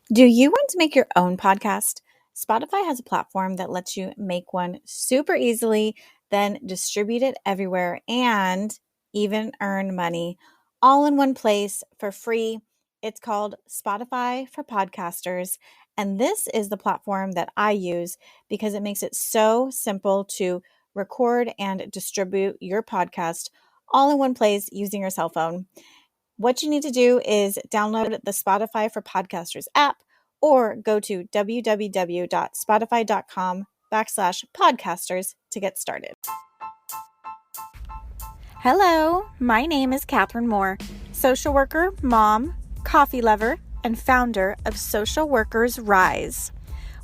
Do you want to make your own podcast? Spotify has a platform that lets you make one super easily, then distribute it everywhere and even earn money all in one place for free. It's called Spotify for Podcasters. And this is the platform that I use because it makes it so simple to record and distribute your podcast all in one place using your cell phone. What you need to do is download the Spotify for Podcasters app or go to www.spotify.com/podcasters to get started. Hello, my name is Catherine Moore, social worker, mom, coffee lover, and founder of Social Workers Rise,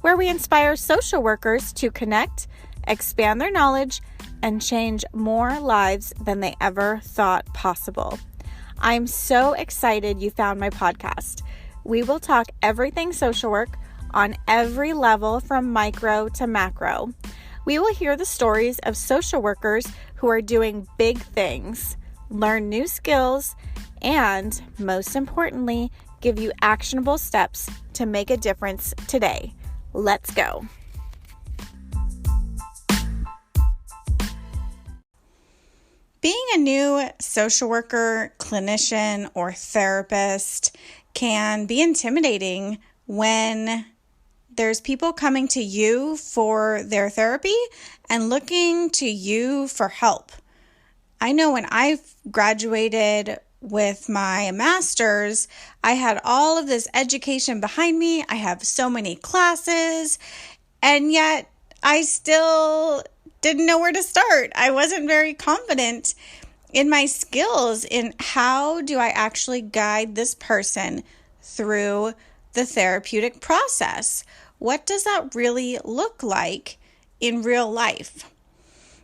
where we inspire social workers to connect, expand their knowledge, and change more lives than they ever thought possible. I'm so excited you found my podcast. We will talk everything social work on every level from micro to macro. We will hear the stories of social workers who are doing big things, learn new skills, and most importantly, give you actionable steps to make a difference today. Let's go. Being a new social worker, clinician, or therapist can be intimidating when there's people coming to you for their therapy and looking to you for help. I know when I graduated with my master's, I had all of this education behind me. I have so many classes, and yet I still didn't know where to start. I wasn't very confident in my skills in how do I actually guide this person through the therapeutic process. What does that really look like in real life?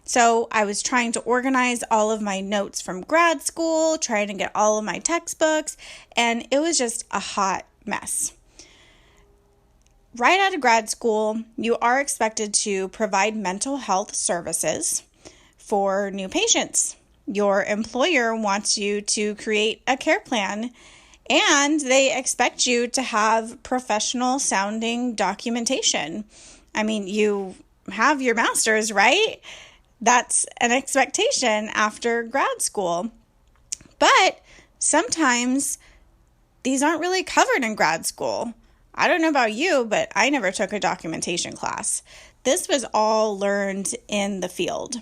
So I was trying to organize all of my notes from grad school, trying to get all of my textbooks, and it was just a hot mess. Right out of grad school, you are expected to provide mental health services for new patients. Your employer wants you to create a care plan, and they expect you to have professional sounding documentation. I mean, you have your master's, right? That's an expectation after grad school. But sometimes these aren't really covered in grad school. I don't know about you, but I never took a documentation class. This was all learned in the field.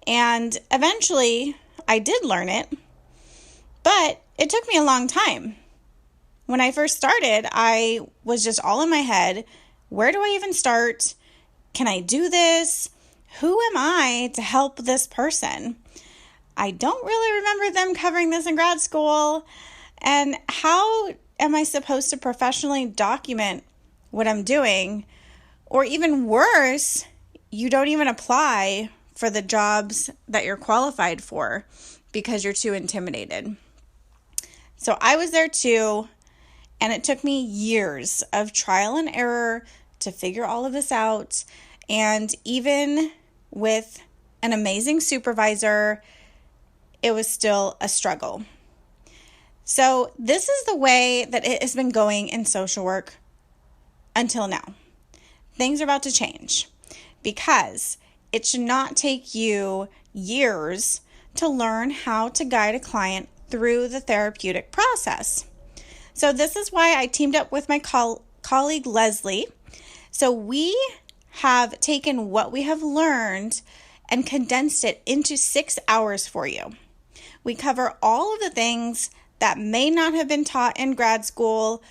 And eventually I did learn it, but it took me a long time. When I first started, I was just all in my head. Where do I even start? Can I do this? Who am I to help this person? I don't really remember them covering this in grad school. And how am I supposed to professionally document what I'm doing? Or even worse, you don't even apply for the jobs that you're qualified for because you're too intimidated. So I was there too, and it took me years of trial and error to figure all of this out. And even with an amazing supervisor, it was still a struggle. So this is the way that it has been going in social work until now. Things are about to change because it should not take you years to learn how to guide a client through the therapeutic process. So this is why I teamed up with my colleague Leslie. So we have taken what we have learned and condensed it into 6 hours for you. We cover all of the things that may not have been taught in grad school.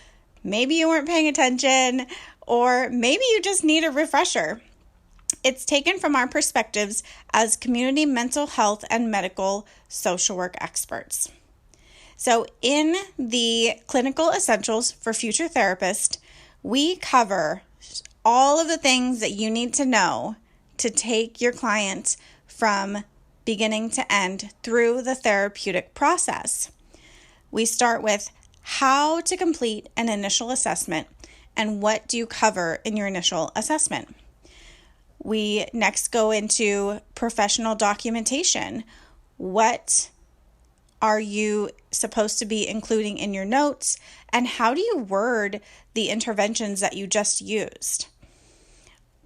Maybe you weren't paying attention, or maybe you just need a refresher. It's taken from our perspectives as community mental health and medical social work experts. So in the clinical essentials for future therapists, we cover all of the things that you need to know to take your client from beginning to end through the therapeutic process. We start with how to complete an initial assessment and what do you cover in your initial assessment. We next go into professional documentation. What are you supposed to be including in your notes? And how do you word the interventions that you just used?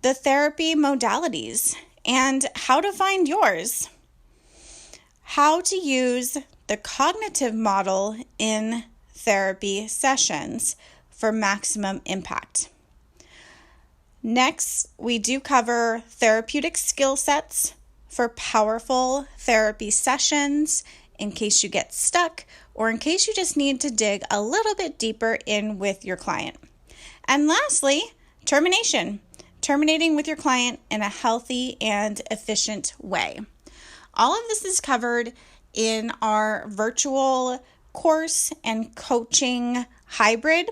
The therapy modalities and how to find yours. How to use the cognitive model in therapy sessions for maximum impact. Next, we do cover therapeutic skill sets for powerful therapy sessions in case you get stuck or in case you just need to dig a little bit deeper in with your client. And lastly, termination. Terminating with your client in a healthy and efficient way. All of this is covered in our virtual course and coaching hybrid.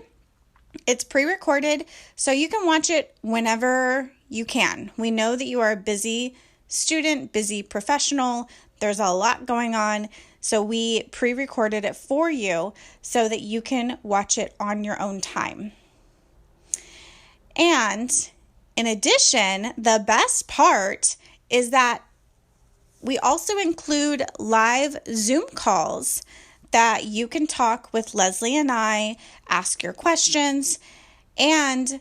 It's pre-recorded, so you can watch it whenever you can. We know that you are a busy student, busy professional. There's a lot going on, so we pre-recorded it for you so that you can watch it on your own time. And in addition, the best part is that we also include live Zoom calls that you can talk with Leslie and I, ask your questions, and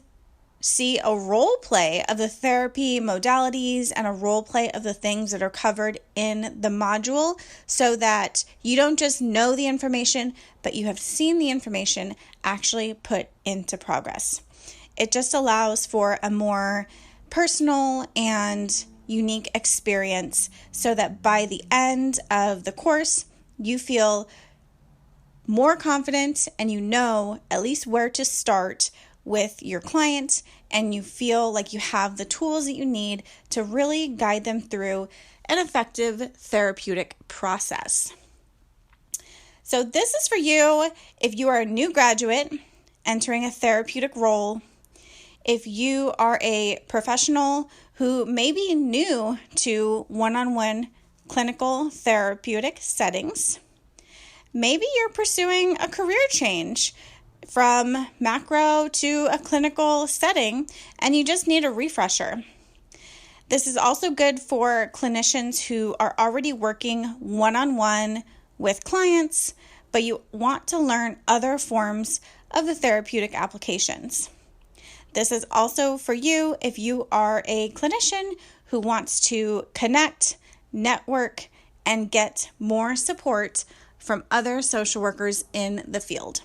see a role play of the therapy modalities and a role play of the things that are covered in the module so that you don't just know the information, but you have seen the information actually put into progress. It just allows for a more personal and unique experience so that by the end of the course, you feel more confident and you know at least where to start with your client, and you feel like you have the tools that you need to really guide them through an effective therapeutic process. So this is for you if you are a new graduate entering a therapeutic role, if you are a professional who may be new to one-on-one clinical therapeutic settings. Maybe you're pursuing a career change from macro to a clinical setting and you just need a refresher. This is also good for clinicians who are already working one-on-one with clients, but you want to learn other forms of the therapeutic applications. This is also for you if you are a clinician who wants to connect, network, and get more support from other social workers in the field.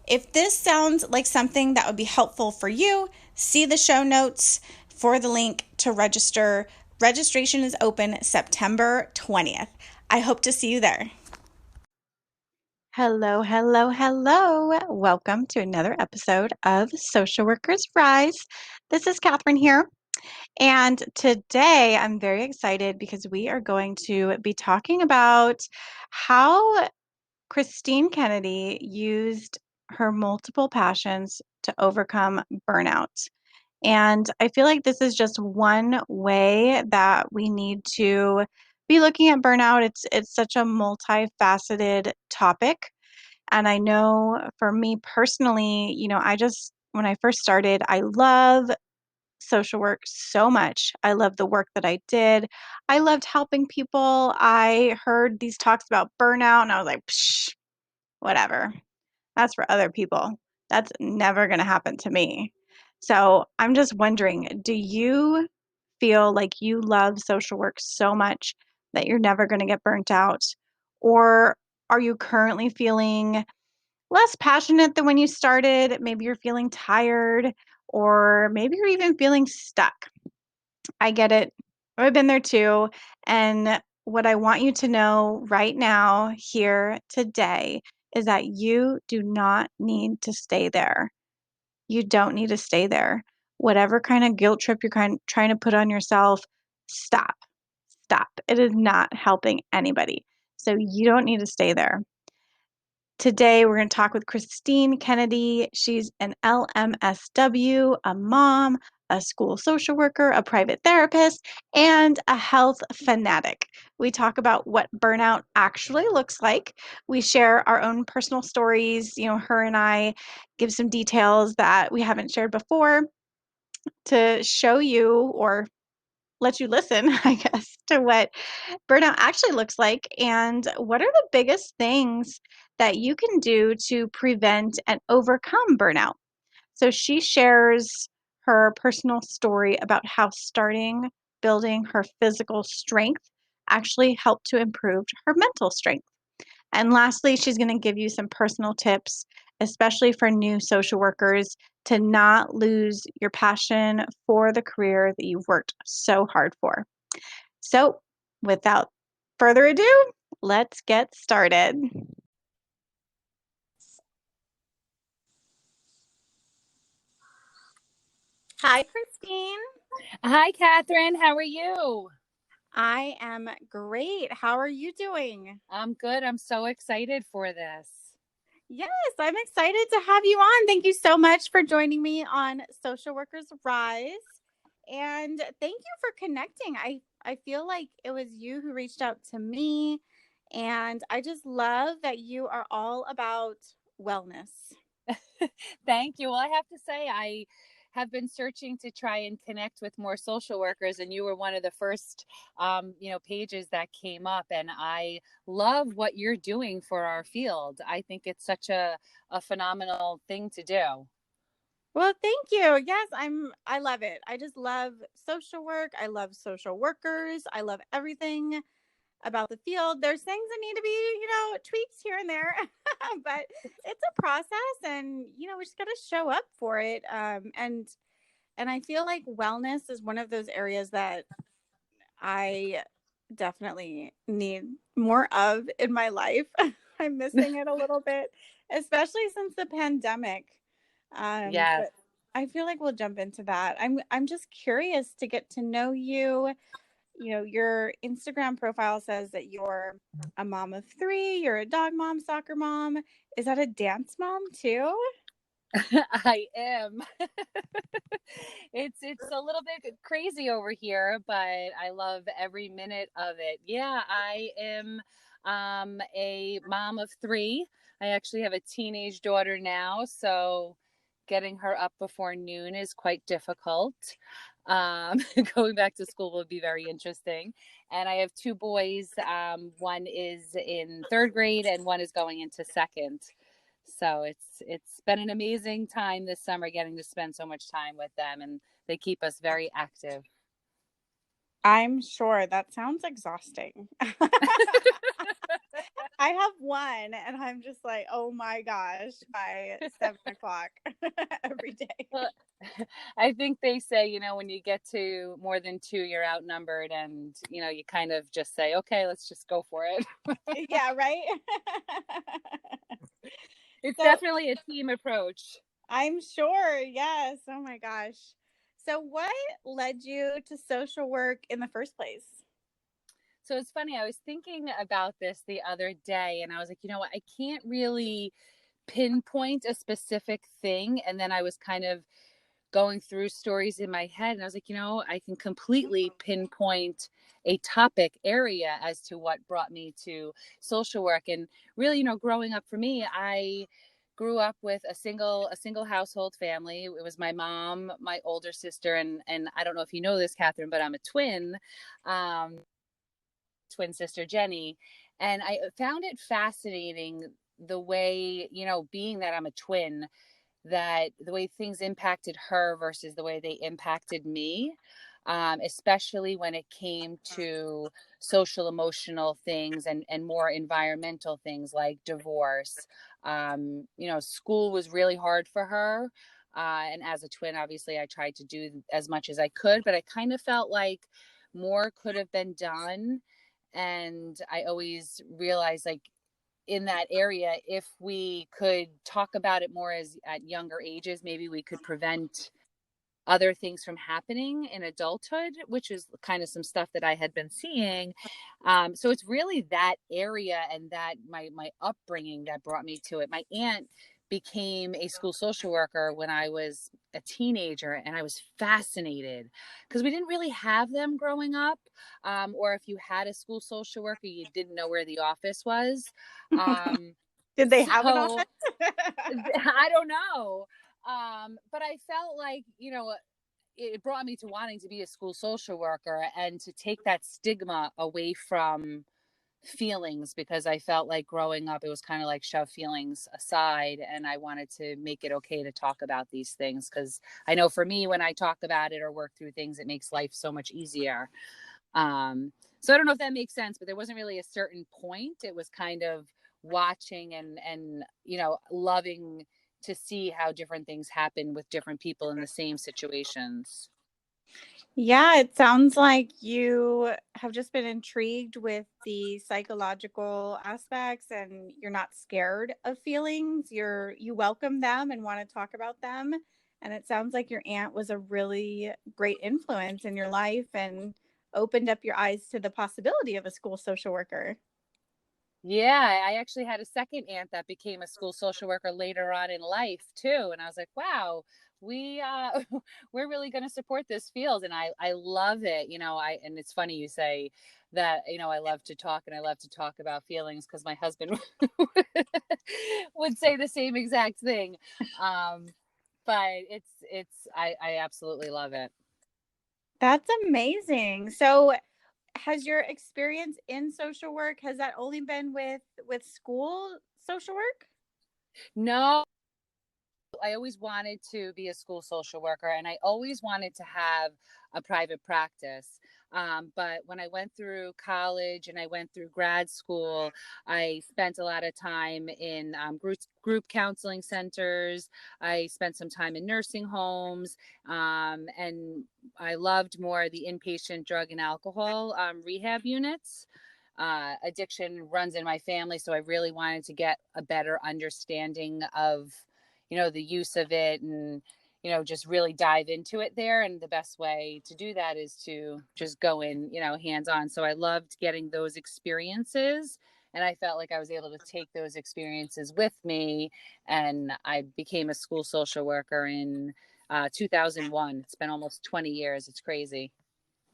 If this sounds like something that would be helpful for you, see the show notes for the link to register. Registration is open September 20th. I hope to see you there. Hello, hello, hello. Welcome to another episode of Social Workers Rise. This is Catherine here. And today I'm very excited because we are going to be talking about how Christine Kennedy used her multiple passions to overcome burnout. And I feel like this is just one way that we need to be looking at burnout. It's such a multifaceted topic. And I know for me personally, when I first started, I love social work so much. I loved the work that I did. I loved helping people. I heard these talks about burnout and I was like, psh, whatever. That's for other people. That's never going to happen to me. So I'm just wondering, do you feel like you love social work so much that you're never going to get burnt out? Or are you currently feeling less passionate than when you started? Maybe you're feeling tired, or maybe you're even feeling stuck. I get it. I've been there too. And what I want you to know right now, here today, is that you do not need to stay there. You don't need to stay there. Whatever kind of guilt trip you're trying to put on yourself, stop. Stop. It is not helping anybody. So you don't need to stay there. Today, we're going to talk with Christine Kennedy. She's an LMSW, a mom, a school social worker, a private therapist, and a health fanatic. We talk about what burnout actually looks like. We share our own personal stories. Her and I give some details that we haven't shared before to show you, or let you listen, I guess, to what burnout actually looks like and what are the biggest things that you can do to prevent and overcome burnout. So she shares her personal story about how starting building her physical strength actually helped to improve her mental strength. And lastly, she's going to give you some personal tips, especially for new social workers, to not lose your passion for the career that you've worked so hard for. So, without further ado, let's get started. Hi, Christine. Hi, Catherine. How are you? I am great. How are you doing? I'm good. I'm so excited for this. Yes, I'm excited to have you on. Thank you so much for joining me on Social Workers Rise. And thank you for connecting. I feel like it was you who reached out to me. And I just love that you are all about wellness. Thank you. Well, I have to say, I have been searching to try and connect with more social workers, and you were one of the first, pages that came up. And I love what you're doing for our field. I think it's such a phenomenal thing to do. Well, thank you. Yes, I love it. I just love social work. I love social workers. I love everything about the field. There's things that need to be, tweaks here and there, but it's a process, and we just got to show up for it. And I feel like wellness is one of those areas that I definitely need more of in my life. I'm missing it a little bit, especially since the pandemic. Yes. But I feel like we'll jump into that. I'm just curious to get to know you. Your Instagram profile says that you're a mom of three, you're a dog mom, soccer mom. Is that a dance mom too? I am. It's a little bit crazy over here, but I love every minute of it. Yeah, I am a mom of three. I actually have a teenage daughter now, so getting her up before noon is quite difficult. Um, Going back to school will be very interesting. And I have two boys. One is in third grade, and one is going into second. So it's been an amazing time this summer getting to spend so much time with them, and they keep us very active. I'm sure that sounds exhausting. I have one, and I'm just like, oh my gosh, by 7 o'clock every day. Well, I think they say, when you get to more than two, you're outnumbered, and you kind of just say, okay, let's just go for it. Yeah, right. It's So definitely a team approach. I'm sure, yes. Oh my gosh. So, what led you to social work in the first place? So it's funny, I was thinking about this the other day, and I was like, you know what, I can't really pinpoint a specific thing. And then I was kind of going through stories in my head, and I was like, I can completely pinpoint a topic area as to what brought me to social work. And really, growing up for me, I grew up with a single household family. It was my mom, my older sister, and I don't know if you know this, Catherine, but I'm a twin. Twin sister Jenny. And I found it fascinating the way, being that I'm a twin, that the way things impacted her versus the way they impacted me, especially when it came to social emotional things and more environmental things like divorce. School was really hard for her. And as a twin, obviously, I tried to do as much as I could, but I kind of felt like more could have been done. And I always realized, like, in that area, if we could talk about it more as at younger ages, maybe we could prevent other things from happening in adulthood, which is kind of some stuff that I had been seeing. So it's really that area and that my upbringing that brought me to it. My aunt became a school social worker when I was a teenager, and I was fascinated because we didn't really have them growing up. Or if you had a school social worker, you didn't know where the office was. Um, Did they have an so office? I don't know. But I felt like, it brought me to wanting to be a school social worker and to take that stigma away from feelings, because I felt like growing up it was kind of like shove feelings aside, and I wanted to make it okay to talk about these things, because I know for me, when I talk about it or work through things, it makes life so much easier. So I don't know if that makes sense, but there wasn't really a certain point. It was kind of watching and loving to see how different things happen with different people in the same situations. Yeah, it sounds like you have just been intrigued with the psychological aspects and you're not scared of feelings. You welcome them and want to talk about them. And it sounds like your aunt was a really great influence in your life and opened up your eyes to the possibility of a school social worker. Yeah, I actually had a second aunt that became a school social worker later on in life too, and I was like, "Wow, we we're really going to support this field," and I love it. I and it's funny you say that. I love to talk, and I love to talk about feelings, because my husband would say the same exact thing. Um, but I absolutely love it. That's amazing. So, has your experience in social work has that only been with school social work? No, I always wanted to be a school social worker, and I always wanted to have a private practice. But when I went through college and I went through grad school, I spent a lot of time in group counseling centers. I spent some time in nursing homes, and I loved more the inpatient drug and alcohol rehab units. Addiction runs in my family, so I really wanted to get a better understanding of the use of it, and just really dive into it there. And the best way to do that is to just go in, hands on. So I loved getting those experiences, and I felt like I was able to take those experiences with me, and I became a school social worker in 2001. It's been almost 20 years. It's crazy.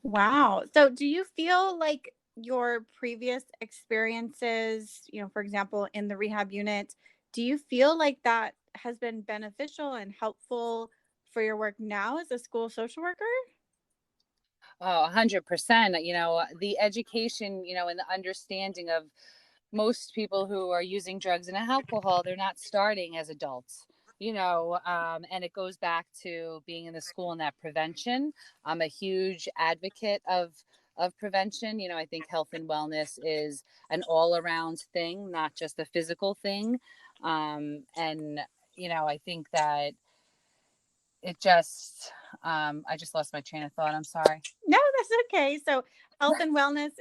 Wow. So do you feel like your previous experiences, for example, in the rehab unit, do you feel like that has been beneficial and helpful for your work now as a school social worker? Oh, 100%. The education, and the understanding of most people who are using drugs and alcohol, they're not starting as adults, and it goes back to being in the school and that prevention. I'm a huge advocate of prevention. I think health and wellness is an all around thing, not just a physical thing. And I think that it just I just lost my train of thought. I'm sorry. No, that's okay. So health and wellness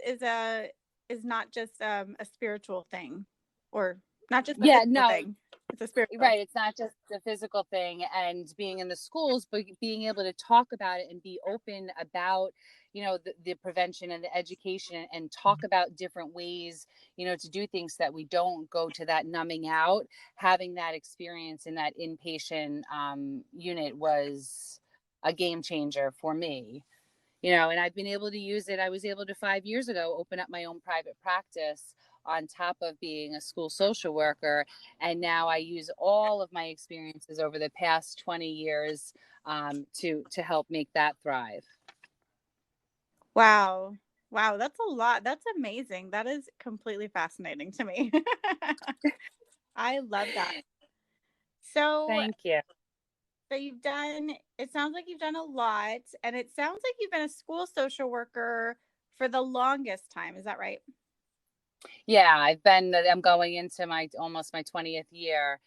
is not just a spiritual thing or not just a Yeah, physical no. thing. It's a spiritual. Right. It's not just the physical thing and being in the schools, but being able to talk about it and be open about, the prevention and the education, and talk about different ways, to do things so that we don't go to that numbing out. Having that experience in that inpatient unit was a game changer for me. And I've been able to use it. I was able to 5 years ago open up my own private practice on top of being a school social worker. And now I use all of my experiences over the past 20 years to help make that thrive. Wow. Wow, that's a lot. That's amazing. That is completely fascinating to me. I love that. So, Thank you. it sounds like you've done a lot, and it sounds like you've been a school social worker for the longest time. Is that right? Yeah, I'm going into my almost my 20th year.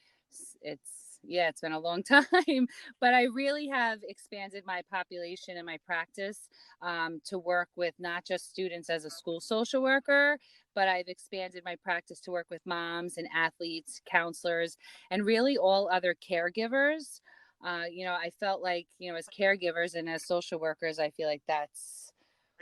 It's been a long time, but I really have expanded my population and my practice to work with not just students as a school social worker, but I've expanded my practice to work with moms and athletes, counselors, and really all other caregivers. I felt like, as caregivers and as social workers, I feel like that's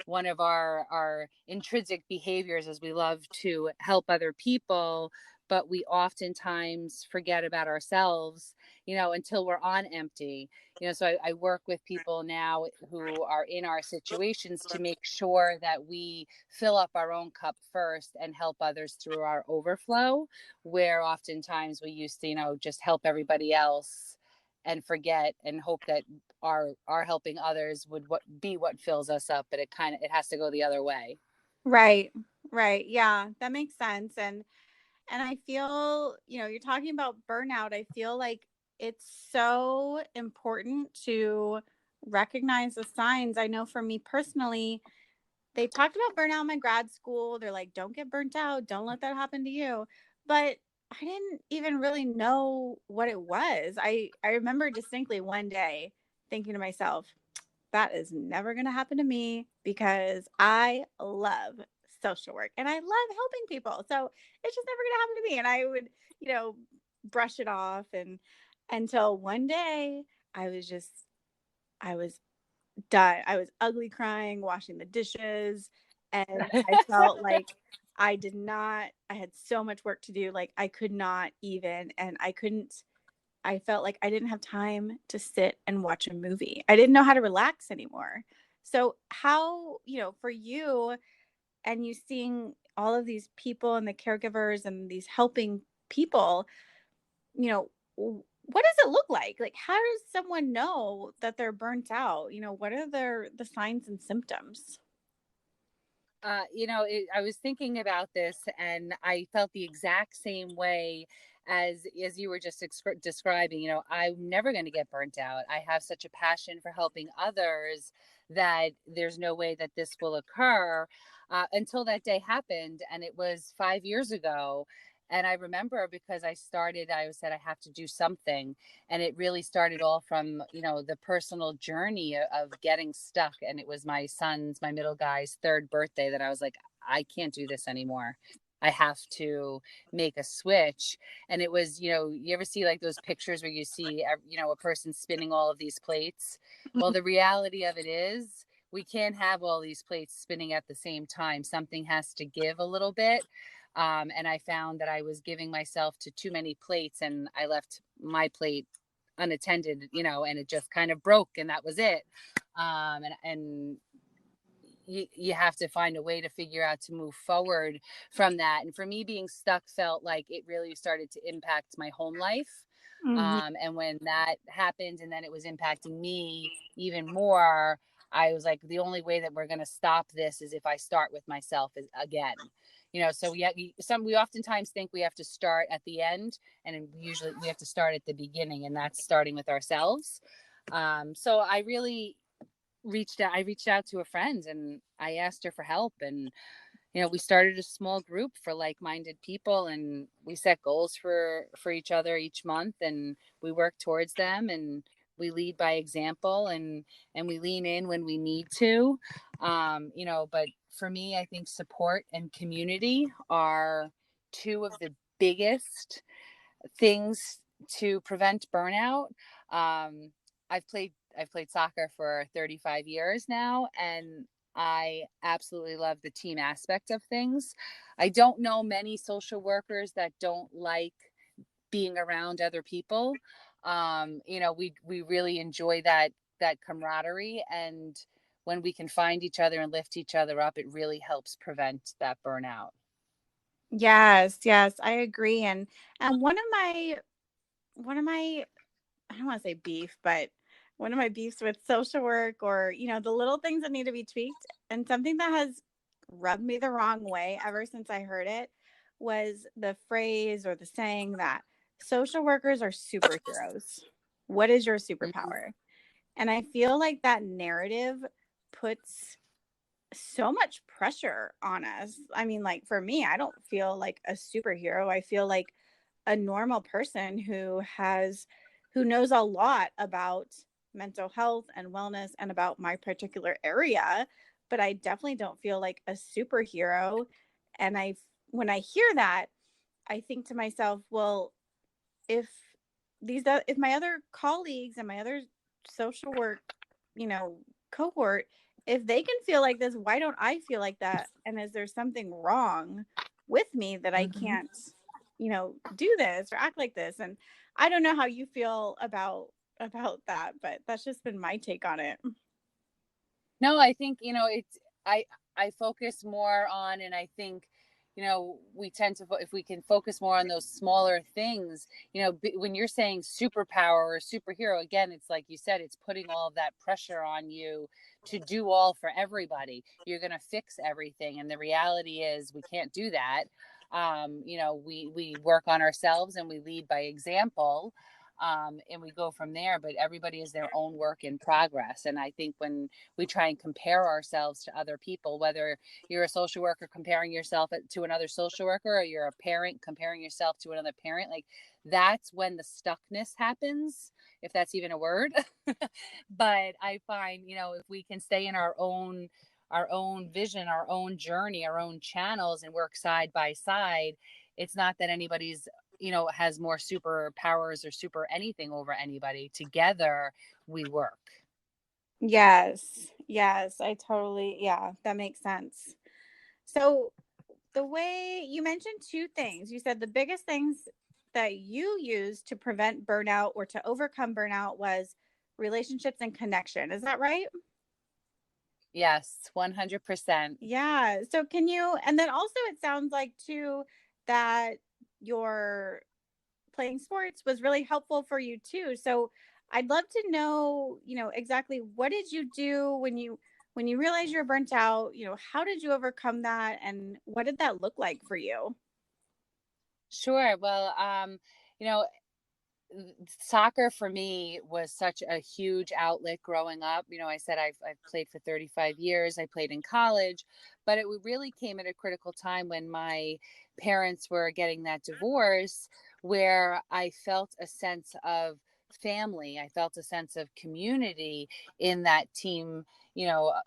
one of our intrinsic behaviors, is we love to help other people, but we oftentimes forget about ourselves, until we're on empty. So I work with people now who are in our situations to make sure that we fill up our own cup first and help others through our overflow, where oftentimes we used to, just help everybody else and forget and hope that our helping others would be what fills us up, but it has to go the other way. Right. Right. Yeah, that makes sense. And I feel, you're talking about burnout. I feel like it's so important to recognize the signs. I know for me personally, they talked about burnout in my grad school. They're like, don't get burnt out. Don't let that happen to you. But I didn't even really know what it was. I remember distinctly one day thinking to myself, that is never going to happen to me because I love social work and I love helping people. So it's just never going to happen to me. And I would, you know, brush it off. And until one day I was done. I was ugly crying, washing the dishes. And I felt like I had so much work to do. Like I could not even, and I couldn't, I felt like I didn't have time to sit and watch a movie. I didn't know how to relax anymore. So, how, for you and you seeing all of these people and the caregivers and these helping people, what does it look like? Like, how does someone know that they're burnt out? What are the signs and symptoms? I was thinking about this, and I felt the exact same way as you were just describing. I'm never going to get burnt out. I have such a passion for helping others that there's no way that this will occur, until that day happened, and it was 5 years ago. And I remember, because I said I have to do something. And it really started all from, the personal journey of getting stuck. And it was my middle guy's third birthday, that I was like, I can't do this anymore. I have to make a switch. And it was, you ever see like those pictures where you see, a person spinning all of these plates? Well, the reality of it is, we can't have all these plates spinning at the same time. Something has to give a little bit. And I found that I was giving myself to too many plates, and I left my plate unattended, and it just kind of broke, and that was it. And you have to find a way to figure out to move forward from that. And for me, being stuck felt like it really started to impact my home life. Mhm. And when that happened, and then it was impacting me even more, I was like, the only way that we're going to stop this is if I start with myself again. So we oftentimes think we have to start at the end, and usually we have to start at the beginning, and that's starting with ourselves. So I reached out to a friend, and I asked her for help. And we started a small group for like-minded people, and we set goals for each other each month, and we work towards them, and we lead by example, and we lean in when we need to. But for me, I think support and community are two of the biggest things to prevent burnout. Um, I've played soccer for 35 years now, and I absolutely love the team aspect of things. I don't know many social workers that don't like being around other people. We really enjoy that camaraderie, and when we can find each other and lift each other up, it really helps prevent that burnout. Yes, yes, I agree. And one of my I don't want to say beef, but one of my beefs with social work, or, the little things that need to be tweaked, and something that has rubbed me the wrong way ever since I heard it, was the phrase or the saying that social workers are superheroes. What is your Mhm. superpower? And I feel like that narrative puts so much pressure on us. I mean, like for me, I don't feel like a superhero. I feel like a normal person who knows a lot about mental health and wellness and about my particular area, but I definitely don't feel like a superhero. And I when I hear that, I think to myself, well, if if my other colleagues and my other social work, you know, cohort, if they can feel like this, why don't I feel like that? And is there something wrong with me that I Mhm. can't, do this or act like this? And I don't know how you feel about that, but that's just been my take on it. No, I think, I focus more on, and I think, we tend to, if we can focus more on those smaller things, when you're saying superpower or superhero, again, it's like you said, it's putting all of that pressure on you to do all for everybody. You're going to fix everything. And the reality is we can't do that. We work on ourselves and we lead by example. And we go from there, but everybody is their own work in progress. And I think when we try and compare ourselves to other people, whether you're a social worker comparing yourself to another social worker, or you're a parent comparing yourself to another parent, like that's when the stuckness happens, if that's even a word. But I find, if we can stay in our own vision, our own journey, our own channels, and work side by side, it's not that anybody's, has more superpowers or super anything over anybody. Together we work. Yes. Yes, I totally, yeah, that makes sense. So, the way you mentioned two things, you said the biggest things that you use to prevent burnout or to overcome burnout was relationships and connection. Is that right? Yes, 100%. Yeah. So, can you, and then also it sounds like too that your playing sports was really helpful for you too. So I'd love to know, exactly what did you do when you realized you're burnt out, how did you overcome that and what did that look like for you? Sure. Well, you know, soccer for me was such a huge outlet growing up. I said I've played for 35 years. I played in college, but it really came at a critical time when my parents were getting that divorce, where I felt a sense of family. I felt a sense of community in that team,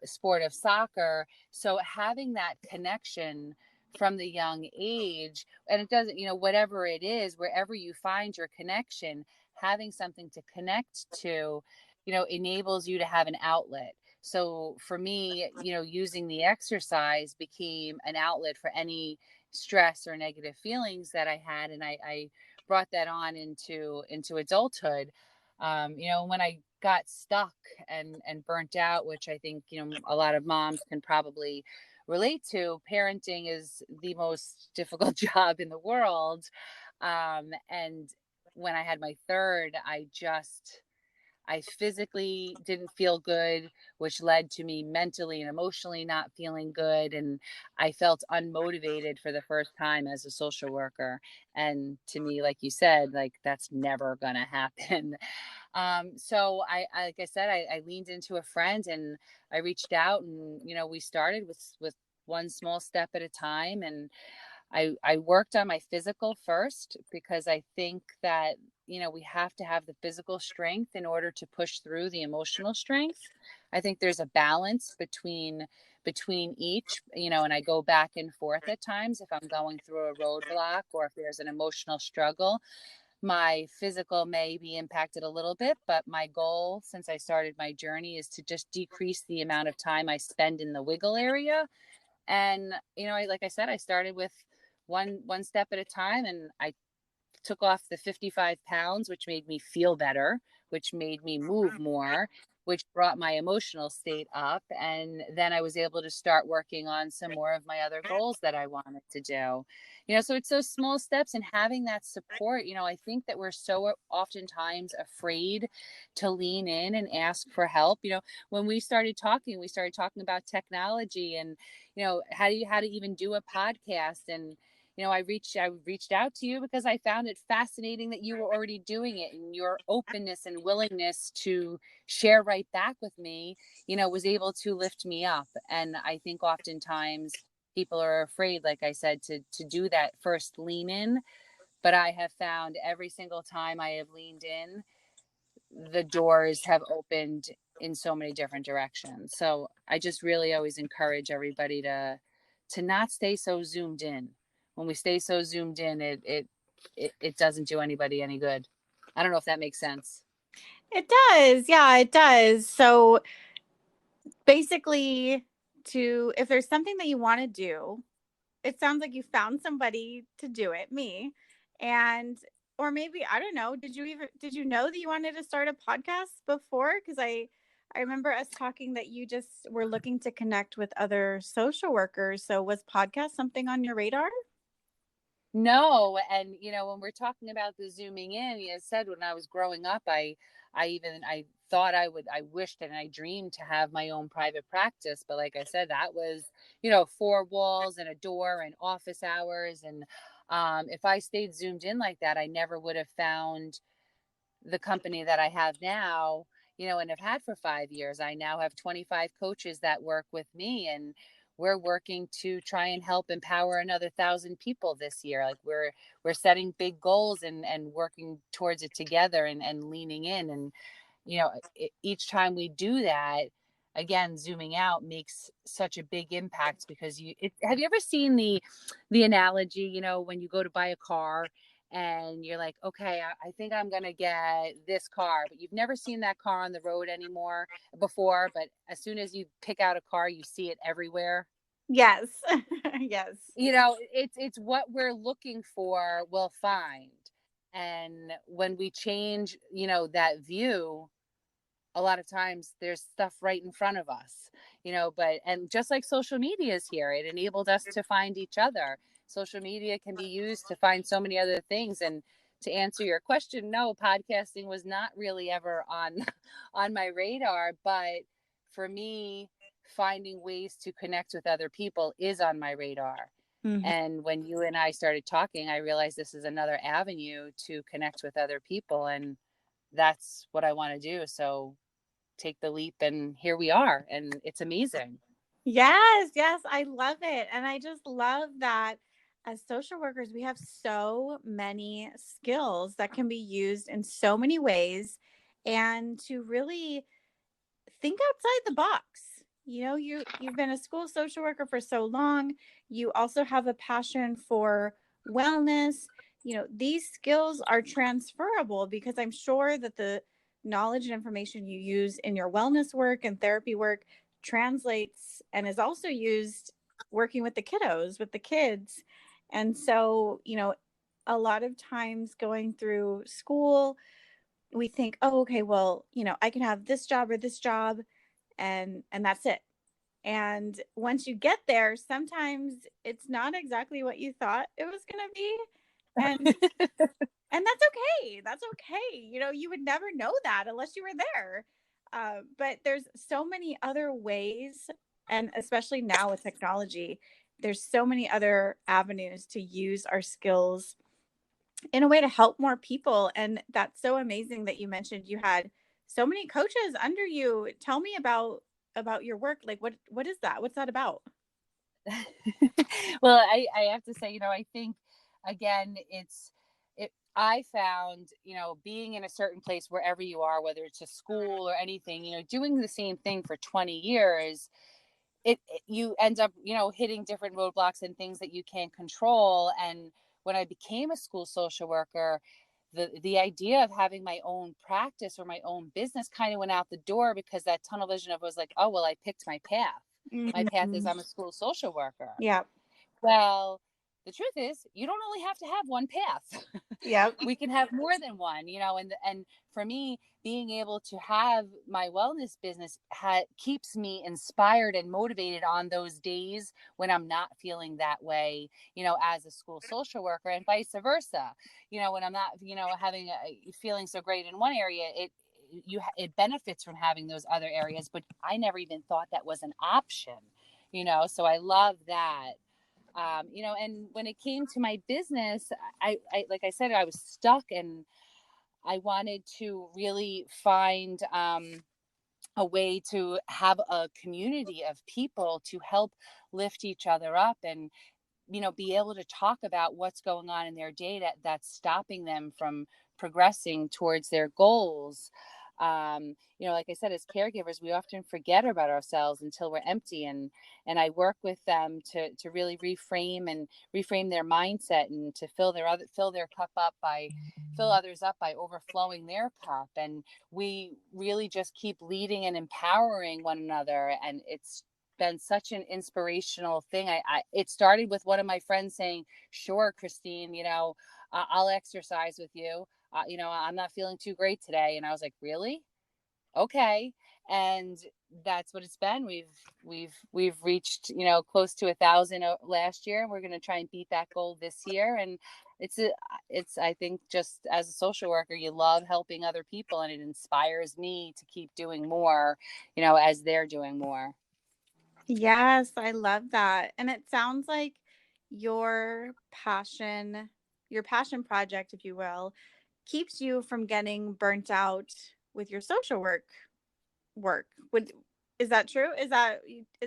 sport of soccer. So having that connection from the young age, and it doesn't, whatever it is, wherever you find your connection, having something to connect to, enables you to have an outlet. So for me, using the exercise became an outlet for any stress or negative feelings that I had. And I brought that on into adulthood. When I got stuck and burnt out, which I think, a lot of moms can probably relate to, parenting is the most difficult job in the world. And when I had my third, I physically didn't feel good, which led to me mentally and emotionally not feeling good. And I felt unmotivated for the first time as a social worker. And to me, like you said, like that's never going to happen. So like I said, I leaned into a friend and I reached out, and, we started with one small step at a time. And I worked on my physical first, because I think that, we have to have the physical strength in order to push through the emotional strength. I think there's a balance between each, and I go back and forth at times if I'm going through a roadblock or if there's an emotional struggle. My physical may be impacted a little bit, but my goal since I started my journey is to just decrease the amount of time I spend in the wiggle area. And, like I said, I started with one step at a time, and I took off the 55 pounds, which made me feel better, which made me move more, which brought my emotional state up. And then I was able to start working on some more of my other goals that I wanted to do. So it's those small steps and having that support. I think that we're so oftentimes afraid to lean in and ask for help. When we started talking about technology and, how to even do a podcast. And I reached out to you because I found it fascinating that you were already doing it, and your openness and willingness to share right back with me, was able to lift me up. And I think oftentimes people are afraid, like I said, to do that first lean in. But I have found every single time I have leaned in, the doors have opened in so many different directions. So I just really always encourage everybody to not stay so zoomed in. When we stay so zoomed in, it doesn't do anybody any good. I don't know if that makes sense. It does. Yeah, it does. So basically, to if there's something that you want to do, it sounds like you found somebody to do it, me. And or maybe I don't know, did you know that you wanted to start a podcast before? Cuz I remember us talking that you just were looking to connect with other social workers. So was podcast something on your radar? No, and when we're talking about the zooming in, you said when I was growing up, I thought I wished and I dreamed to have my own private practice, but like I said, that was, four walls and a door and office hours, and if I stayed zoomed in like that, I never would have found the company that I have now, and have had for 5 years. I now have 25 coaches that work with me, and we're working to try and help empower another 1,000 people this year. Like we're setting big goals and working towards it together and leaning in. And each time we do that, again, zooming out makes such a big impact because have you ever seen the analogy, when you go to buy a car and you're like, okay, I think I'm going to get this car, but you've never seen that car on the road anymore before. But as soon as you pick out a car, you see it everywhere. Yes. Yes. It's what we're looking for, we'll find. And when we change, that view, a lot of times there's stuff right in front of us, but and just like social media is here, it enabled us to find each other. Social media can be used to find so many other things. And to answer your question, no, podcasting was not really ever on on my radar, but for me, finding ways to connect with other people is on my radar. Mhm. And when you and I started talking, I realized this is another avenue to connect with other people, and that's what I want to do. So take the leap, and here we are, and it's amazing. Yes, yes, I love it. And I just love that as social workers, we have so many skills that can be used in so many ways and to really think outside the box. You've been a school social worker for so long. You also have a passion for wellness. These skills are transferable because I'm sure that the knowledge and information you use in your wellness work and therapy work translates and is also used working with the kiddos, with the kids. And so, a lot of times going through school, we think, oh, okay, well, I can have this job or this job, and that's it. And once you get there, sometimes it's not exactly what you thought it was going to be. And that's okay. That's okay. You would never know that unless you were there. But there's so many other ways, and especially now with technology, there's so many other avenues to use our skills in a way to help more people. And that's so amazing that you mentioned you had so many coaches under you. Tell me about your work. Like what is that? What's that about? Well, I have to say, I think again, I found, being in a certain place wherever you are, whether it's a school or anything, doing the same thing for 20 years, you end up, hitting different roadblocks and things that you can't control. And when I became a school social worker, the idea of having my own practice or my own business kind of went out the door, because that tunnel vision of was like, oh well, I picked my path. My path is Mhm. I'm a school social worker. Yeah. Well, the truth is, you don't only have to have one path. Yep. We can have more than one, and for me, being able to have my wellness business keeps me inspired and motivated on those days when I'm not feeling that way, as a school social worker, and vice versa. When I'm not, having feeling so great in one area, it benefits from having those other areas, but I never even thought that was an option. So I love that. And when it came to my business, I like I said, I was stuck, and I wanted to really find a way to have a community of people to help lift each other up, and be able to talk about what's going on in their day that's stopping them from progressing towards their goals. Like I said, as caregivers, we often forget about ourselves until we're empty, and I work with them to really reframe their mindset, and to fill their cup up by fill others up by overflowing their cup. And we really just keep leading and empowering one another, and it's been such an inspirational thing. It started with one of my friends saying, "Sure, Christine, I'll exercise with you. I'm not feeling too great today." And I was like, "Really? Okay." And that's what it's been. We've reached, close to 1,000 last year, and we're going to try and beat that goal this year. And it's a, it's I think, just as a social worker, you love helping other people, and it inspires me to keep doing more, as they're doing more. Yes, I love that. And it sounds like your passion, your passion project, if you will, keeps you from getting burnt out with your social work. Would Is that true? Is that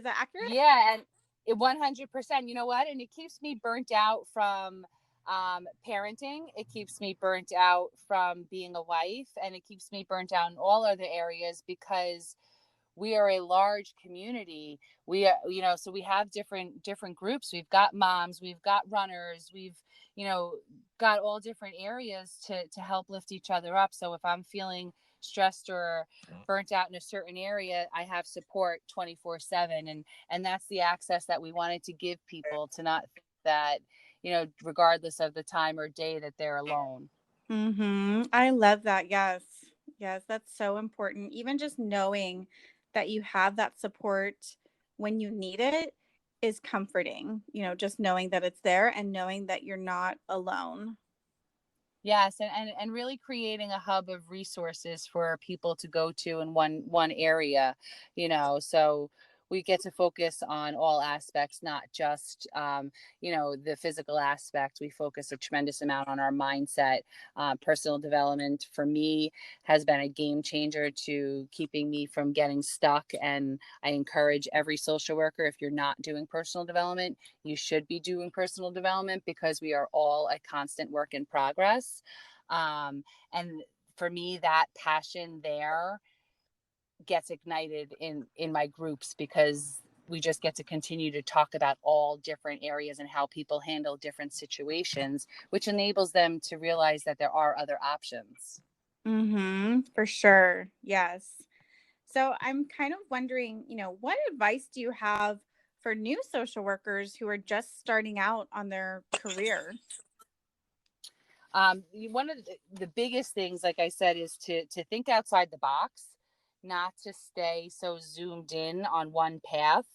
accurate? Yeah, and 100%. You know what? And it keeps me burnt out from parenting. It keeps me burnt out from being a wife, and it keeps me burnt out in all other areas because we are a large community. We are, so we have different groups. We've got moms, we've got runners, we've, you know, got all different areas to help lift each other up. So if I'm feeling stressed or burnt out in a certain area, I have support 24/7. And that's the access that we wanted to give people, to not think that, regardless of the time or day, that they're alone. I love that. Yes. Yes, that's so important. Even just knowing that you have that support when you need it is comforting. Just knowing that it's there and knowing that you're not alone. Yes, and really creating a hub of resources for people to go to in one area, so we get to focus on all aspects, not just the physical aspect. We focus a tremendous amount on our mindset. Personal development for me has been a game changer to keeping me from getting stuck, and I encourage every social worker, if you're not doing personal development, you should be doing personal development, because we are all a constant work in progress. And for me, that passion there gets ignited in my groups, because we just get to continue to talk about all different areas and how people handle different situations, which enables them to realize that there are other options. For sure. Yes. So I'm kind of wondering, what advice do you have for new social workers who are just starting out on their career? One of the biggest things, like I said, is to think outside the box, not to stay so zoomed in on one path.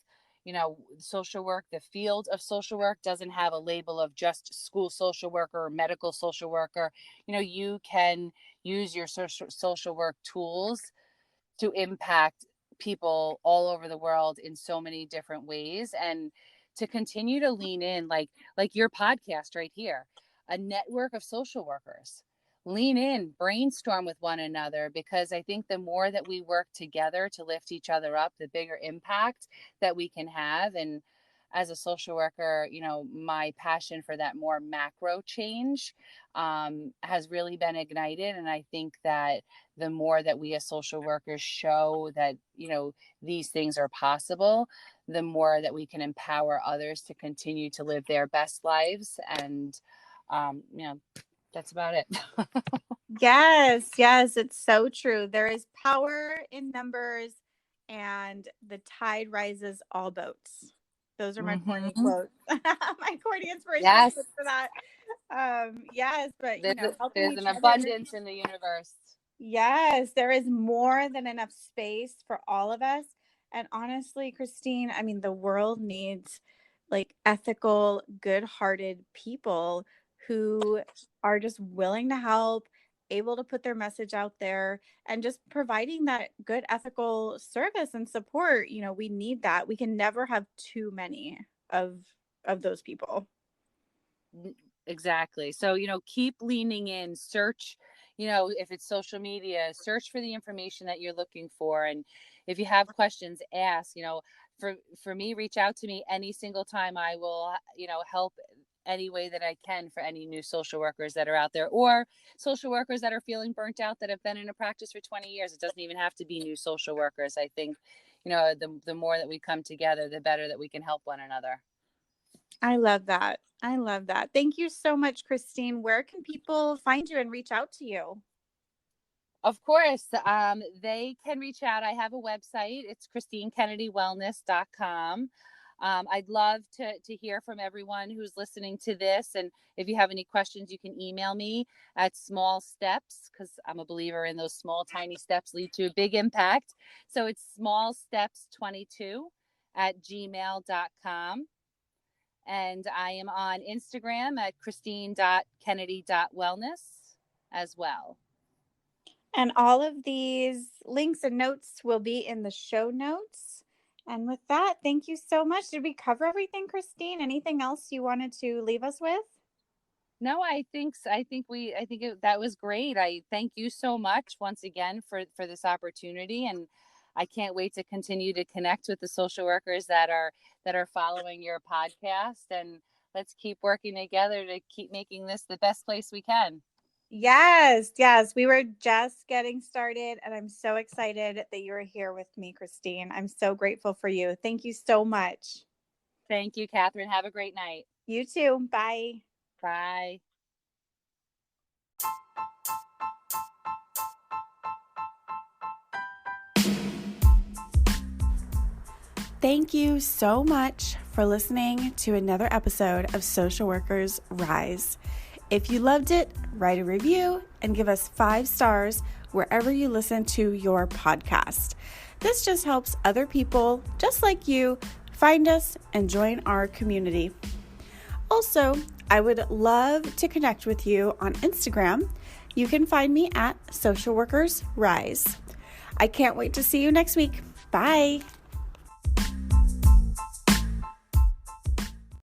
Social work, the field of social work, doesn't have a label of just school social worker or medical social worker. You can use your social work tools to impact people all over the world in so many different ways, and to continue to lean in, like your podcast right here, a network of social workers. Lean in, brainstorm with one another, because I think the more that we work together to lift each other up, the bigger impact that we can have. And as a social worker, my passion for that more macro change has really been ignited. And I think that the more that we as social workers show that, these things are possible, the more that we can empower others to continue to live their best lives. And, that's about it. Yes, yes, it's so true. There is power in numbers, and the tide rises all boats. Those are my corny Mm-hmm. quotes. My corny inspirational Yes. quotes for that. Yes, but helping There's each an other. abundance in the universe. Yes, there is more than enough space for all of us. And honestly, Christine, I mean, the world needs like ethical, good-hearted people who are just willing to help, able to put their message out there, and just providing that good ethical service and support. We need that. We can never have too many of those people. Exactly. So, keep leaning in, search, if it's social media, search for the information that you're looking for. And if you have questions, ask. For me, reach out to me any single time. I will, help any way that I can for any new social workers that are out there, or social workers that are feeling burnt out, that have been in a practice for 20 years. It doesn't even have to be new social workers. I think, the more that we come together, the better that we can help one another. I love that. I love that. Thank you so much, Christine. Where can people find you and reach out to you? Of course, they can reach out. I have a website. It's ChristineKennedyWellness.com. I'd love to hear from everyone who's listening to this. And if you have any questions, you can email me at small steps, because I'm a believer in those small, tiny steps lead to a big impact. So it's smallsteps22@gmail.com. And I am on Instagram at christine.kennedy.wellness as well. And all of these links and notes will be in the show notes. And with that, thank you so much. Did we cover everything, Christine? Anything else you wanted to leave us with? No, that was great. I thank you so much once again for this opportunity, and I can't wait to continue to connect with the social workers that are following your podcast, and let's keep working together to keep making this the best place we can. Yes, yes. We were just getting started, and I'm so excited that you are here with me, Christine. I'm so grateful for you. Thank you so much. Thank you, Catherine. Have a great night. You too. Bye. Bye. Thank you so much for listening to another episode of Social Workers Rise. If you loved it, write a review and give us 5 stars wherever you listen to your podcast. This just helps other people just like you find us and join our community. Also, I would love to connect with you on Instagram. You can find me at Social Workers Rise. I can't wait to see you next week. Bye.